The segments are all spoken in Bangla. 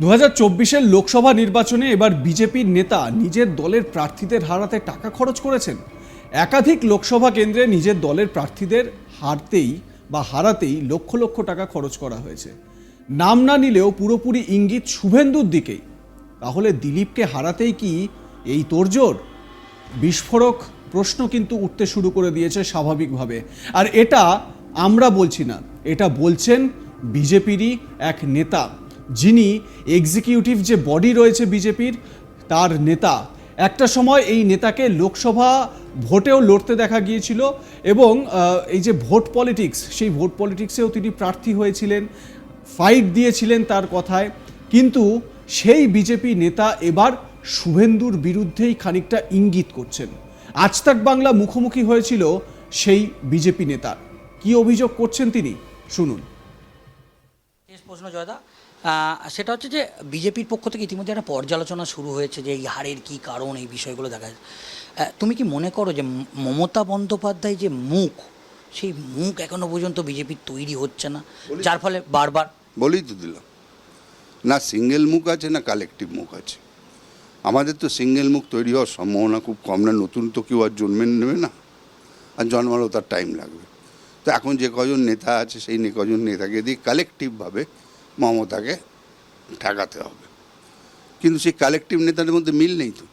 2024-এর লোকসভা নির্বাচনে এবার বিজেপির নেতা নিজের দলের প্রার্থীদের হারাতে টাকা খরচ করেছেন। একাধিক লোকসভা কেন্দ্রে নিজের দলের প্রার্থীদের হারাতেই লক্ষ লক্ষ টাকা খরচ করা হয়েছে। নাম না নিলেও পুরোপুরি ইঙ্গিত শুভেন্দুর দিকেই। তাহলে দিলীপকে হারাতেই কি এই তোড়জোড়? বিস্ফোরক প্রশ্ন কিন্তু উঠতে শুরু করে দিয়েছে স্বাভাবিকভাবে। আর এটা আমরা বলছি না, এটা বলছেন বিজেপিরই এক নেতা, যিনি এক্সিকিউটিভ যে বডি রয়েছে বিজেপির তার নেতা। একটা সময় এই নেতাকে লোকসভা ভোটেও লড়তে দেখা গিয়েছিল এবং এই যে ভোট পলিটিক্স, সেই ভোট পলিটিক্সেও তিনি প্রার্থী হয়েছিলেন, ফাইট দিয়েছিলেন তার কথায়। কিন্তু সেই বিজেপি নেতা এবার শুভেন্দুর বিরুদ্ধেই খানিকটা ইঙ্গিত করছেন। আজ তাক বাংলা মুখোমুখি হয়েছিল সেই বিজেপি নেতার। কি অভিযোগ করছেন তিনি, শুনুন। প্রশ্ন জয়দা, সেটা হচ্ছে যে বিজেপির পক্ষ থেকে ইতিমধ্যে একটা পর্যালোচনা শুরু হয়েছে যে এই হারের কী কারণ, এই বিষয়গুলো দেখা যায়। তুমি কি মনে করো যে মমতা বন্দ্যোপাধ্যায় যে মুখ, সেই মুখ এখনো পর্যন্ত বিজেপির তৈরি হচ্ছে না, যার ফলে বারবার বলেই তো দিলাম, না সিঙ্গেল মুখ আছে না কালেকটিভ মুখ আছে। আমাদের তো সিঙ্গেল মুখ তৈরি হওয়ার সম্ভাবনা খুব কম, না নতুন তো কেউ আর জন্মে নেবে না, আর জন্মারও তার টাইম লাগবে। তো এখন যে কজন নেতা আছে সেই কজন নেতাকে দিয়ে কালেকটিভভাবে মমতাকে ঠেকাতে হবে। কিন্তু সেই কালেকটিভ নেতাদের মধ্যে মিল নেই তো।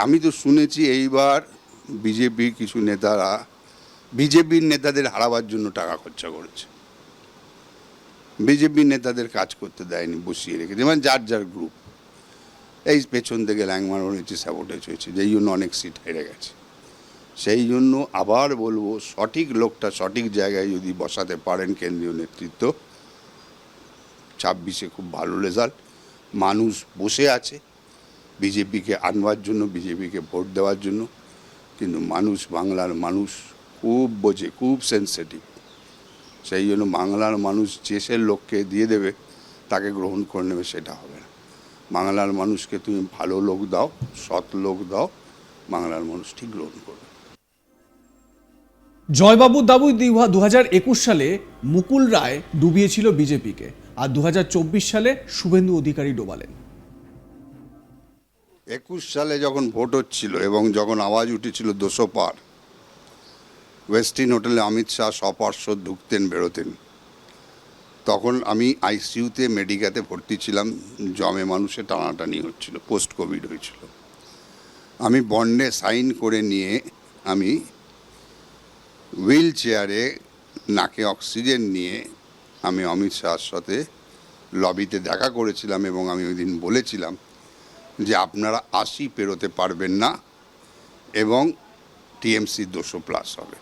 আমি তো শুনেছি এইবার বিজেপির কিছু নেতারা বিজেপির নেতাদের হারাবার জন্য টাকা খরচা করেছে, বিজেপির নেতাদের কাজ করতে দেয়নি, বসিয়ে রেখেছে। মানে যার যার গ্রুপ, এই পেছন থেকে ল্যাংমার হয়েছে, স্যাবোটেজ হয়েছে, যেই জন্য অনেক সিট হেরে গেছে। সেই জন্য আবার বলবো, সঠিক লোকটা সঠিক জায়গায় যদি বসাতে পারেন কেন্দ্রীয় নেতৃত্ব, 26-এ খুব ভালো রেজাল্ট। মানুষ বসে আছে বিজেপিকে আনবার জন্য, বিজেপিকে ভোট দেওয়ার জন্য। কিন্তু মানুষ, বাংলার মানুষ খুব বোঝে, খুব সেন্সিটিভ। সেই জন্য বাংলার মানুষ দেশের লোককে দিয়ে দেবে, তাকে গ্রহণ করে নেবে, সেটা হবে না। বাংলার মানুষকে তুমি ভালো লোক দাও, সৎ লোক দাও, বাংলার মানুষ ঠিক গ্রহণ করবে। জয়বাবুর দাবি 2021 সালে মুকুল রায় ডুবিয়েছিল বিজেপিকে, আর 2024 সালে শুভেন্দু অধিকারী ডোবালেন। 21 সালে যখন ভোট হচ্ছিল এবং যখন আওয়াজ উঠেছিল 200 পার, ওয়েস্টিন হোটেলে অমিত শাহ সপার্শ্বদ ঢুকতেন বেরোতেন, তখন আমি আইসিইউতে মেডিকাতে ভর্তি ছিলাম। জমে মানুষে টানাটানি হচ্ছিল, পোস্ট কোভিড হয়েছিল। আমি বন্ডে সাইন করে নিয়ে আমি হুইল চেয়ারে নাকে অক্সিজেন নিয়ে আমি অমিত শাহর সাথে লবিতে দেখা করেছিলাম এবং আমি ওই দিন বলেছিলাম যে আপনারা 80 পেরোতে পারবেন না এবং টিএমসি 200+ হবে,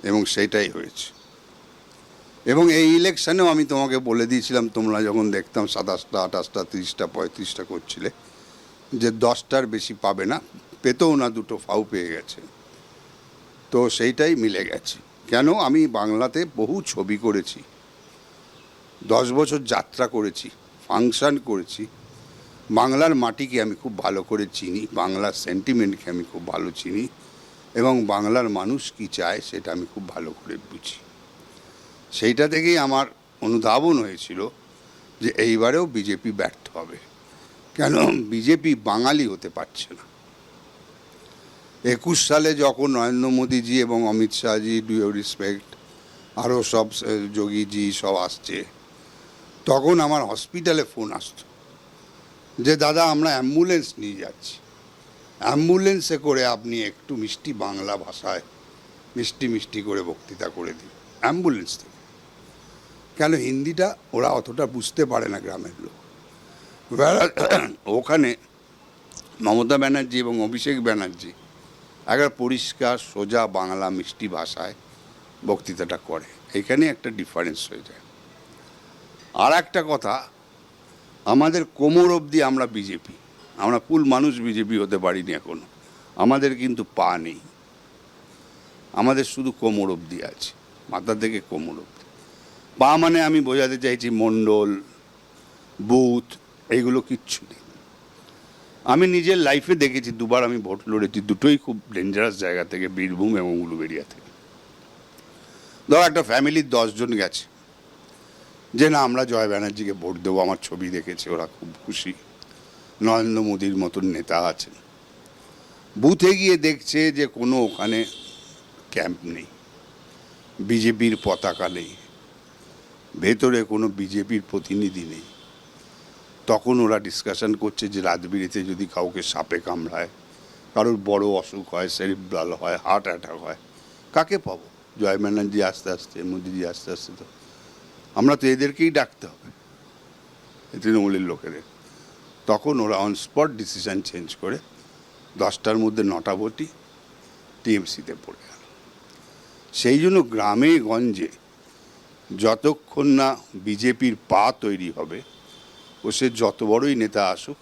এবং সেইটাই হয়েছে। এবং এই ইলেকশানেও আমি তোমাকে বলে দিয়েছিলাম, তোমরা যখন দেখতাম 27টা 28টা 30টা 35টা করছিলে, যে 10টার বেশি পাবে না, পেতেও না, দুটো ফাউ পেয়ে গেছে। তো সেইটাই মিলে গেছে। কেন, আমি বাংলাতে বহু ছবি করেছি, 10 বছর যাত্রা করেছি, ফাংশন করেছি। বাংলার মাটিকে আমি খুব ভালো করে চিনি, বাংলার সেন্টিমেন্টকে আমি খুব ভালো চিনি, এবং বাংলার মানুষ কি চায় সেটা আমি খুব ভালো করে বুঝি। সেইটা থেকেই আমার অনুধাবন হয়েছিল যে এইবারেও বিজেপি ব্যর্থ হবে। কেন, বিজেপি বাঙালি হতে পারছে না। 21 সালে যখন নরেন্দ্র মোদীজি এবং Amit Shahji, do you respect, আরও সব যোগীজি সব আসছে, তখন আমার হসপিটালে ফোন আসতো যে দাদা আমরা অ্যাম্বুলেন্স নিয়ে যাচ্ছি, অ্যাম্বুলেন্সে করে আপনি একটু মিষ্টি বাংলা ভাষায় মিষ্টি মিষ্টি করে বক্তৃতা করে দিন অ্যাম্বুলেন্স থেকে। কেন, হিন্দিটা ওরা অতটা বুঝতে পারে না গ্রামের লোক। ওখানে মমতা ব্যানার্জি এবং অভিষেক ব্যানার্জি একবার পরিষ্কার সোজা বাংলা মিষ্টি ভাষায় বক্তৃতাটা করে, এখানে একটা ডিফারেন্স হয়ে যায়। আর একটা কথা, আমাদের কোমর অবধি আমরা বিজেপি, আমরা ফুল মানুষ বিজেপি হতে পারিনি এখনো। আমাদের কিন্তু পা নেই, আমাদের শুধু কোমর অবধি আছে, মাথা থেকে কোমর অবধি। পা মানে আমি বোঝাতে চাইছি মণ্ডল, বুথ, এইগুলো কিচ্ছু নেই। আমি নিজের লাইফে দেখেছি, দুবার আমি ভোট লড়েছি, দুটোই খুব ডেঞ্জারাস জায়গা থেকে, বীরভূম এবং উলুবেড়িয়া থেকে। ধরো একটা ফ্যামিলির 10 জন গেছে, যে না আমরা জয় ব্যানার্জিকে ভোট দেবো, আমার ছবি দেখেছে, ওরা খুব খুশি। নরেন্দ্র মোদীর মতন নেতা আছেন, বুথে গিয়ে দেখছে যে কোনো ওখানে ক্যাম্প নেই, বিজেপির পতাকা নেই, ভেতরে কোনো বিজেপির প্রতিনিধি নেই। তখন ওরা ডিসকাশন করছে যে রাজবিড়িতে যদি কাউকে সাপে কামড়ায়, কারোর বড় অসুখ হয়, সেরিব্রাল হয়, হার্ট অ্যাটাক হয়, কাকে পাবো? জয় ব্যানার্জি আস্তে আস্তে, মোদিজি আস্তে আস্তে, তো আমরা তো এদেরকেই ডাকতে হবে, তৃণমূলের লোকেদের। তখন ওরা অন স্পট ডিসিশন চেঞ্জ করে 10টার মধ্যে 9টা ভোটই টিএমসিতে পড়ে গেল। সেই জন্য গ্রামে গঞ্জে যতক্ষণ না বিজেপির পা তৈরি হবে, ও সে যত বড়ই নেতা আসুক,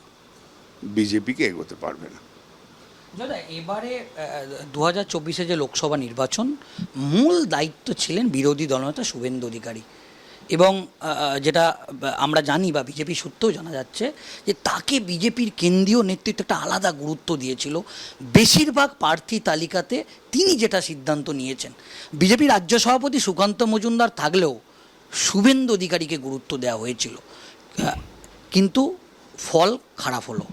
বিজেপিকে এগোতে পারবে না। দাদা, এবারে 2024-এ যে লোকসভা নির্বাচন, মূল দায়িত্ব ছিলেন বিরোধী দলনেতা শুভেন্দু অধিকারী, এবং যেটা আমরা জানি বা বিজেপি সূত্রেও জানা যাচ্ছে যে তাকে বিজেপির কেন্দ্রীয় নেতৃত্ব একটা আলাদা গুরুত্ব দিয়েছিল। বেশিরভাগ প্রার্থী তালিকাতে তিনি যেটা সিদ্ধান্ত নিয়েছেন, বিজেপি রাজ্য সভাপতি সুকান্ত মজুমদার থাকলেও শুভেন্দু অধিকারীকে গুরুত্ব দেওয়া হয়েছিল, কিন্তু ফল খারাপ হলো।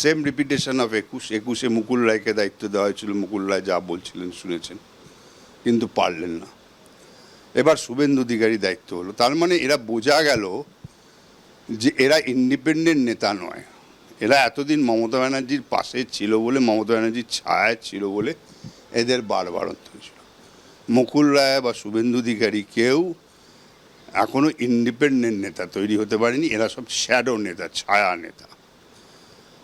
সেম রিপিটেশন অফ 21-এ মুকুল রায়কে দায়িত্ব দেওয়া হয়েছিল, মুকুল রায় যা বলছিলেন শুনেছেন, কিন্তু পারলেন না। এবার শুভেন্দু অধিকারী দায়িত্ব হলো। তার মানে এরা বোঝা গেল যে এরা ইন্ডিপেন্ডেন্ট নেতা নয়, এরা এতদিন মমতা ব্যানার্জির পাশে ছিল বলে, মমতা ব্যানার্জির ছায়ায় ছিল বলে এদের বাড়বাড়ন্ত হয়েছিল। মুকুল রায় বা শুভেন্দু অধিকারী কেউ এখনো ইন্ডিপেন্ডেন্ট নেতা তৈরি হতে পারেনি, এরা সব শ্যাডো নেতা, ছায়া নেতা।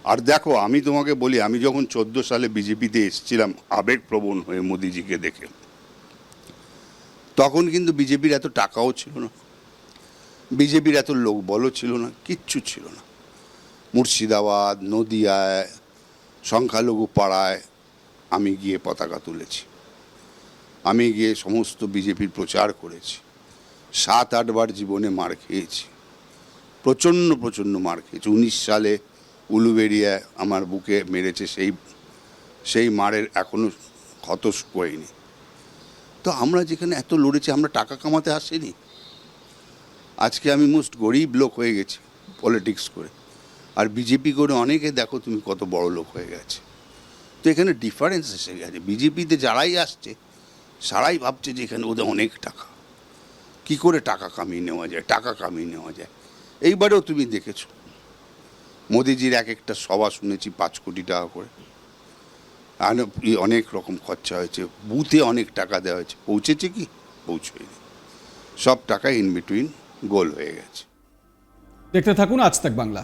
আর দেখো, আমি তোমাকে বলি, আমি যখন 14 সালে বিজেপিতে এসেছিলাম আবেগপ্রবণ হয়ে মোদিজিকে দেখে, তখন কিন্তু বিজেপির এত টাকাও ছিল না, বিজেপির এত লোকবলও ছিল না, কিচ্ছু ছিল না। মুর্শিদাবাদ, নদিয়ায়, সংখ্যালঘু পাড়ায় আমি গিয়ে পতাকা তুলেছি, আমি গিয়ে সমস্ত বিজেপির প্রচার করেছি। 7-8 বার জীবনে মার খেয়েছি, প্রচণ্ড মার খেয়েছি। 19 সালে উলুবেড়িয়ায় আমার বুকে মেরেছে, সেই মারের এখনো ক্ষত শুকোয়নি। তো আমরা যেখানে এত লড়েছি, আমরা টাকা কামাতে আসিনি। আজকে আমি মোস্ট গরিব লোক হয়ে গেছি পলিটিক্স করে, আর বিজেপি করে অনেকে দেখো তুমি কত বড় লোক হয়ে গেছে। তো এখানে ডিফারেন্স এসে গেছে। বিজেপিতে যারাই আসছে সারাই ভাবছে যে এখানে ওদের অনেক টাকা, কি করে টাকা কামিয়ে নেওয়া যায়। এইবারেও তুমি দেখেছো মোদিজির এক একটা সভা শুনেছি 5 কোটি টাকা করে, আর অনেক রকম খরচা হয়েছে, বুথে অনেক টাকা দেওয়া হয়েছে, পৌঁছেছে কি? পৌঁছয়নি। সব টাকা ইন বিটুইন গোল হয়ে গেছে। দেখতে থাকুন আজ তাক বাংলা।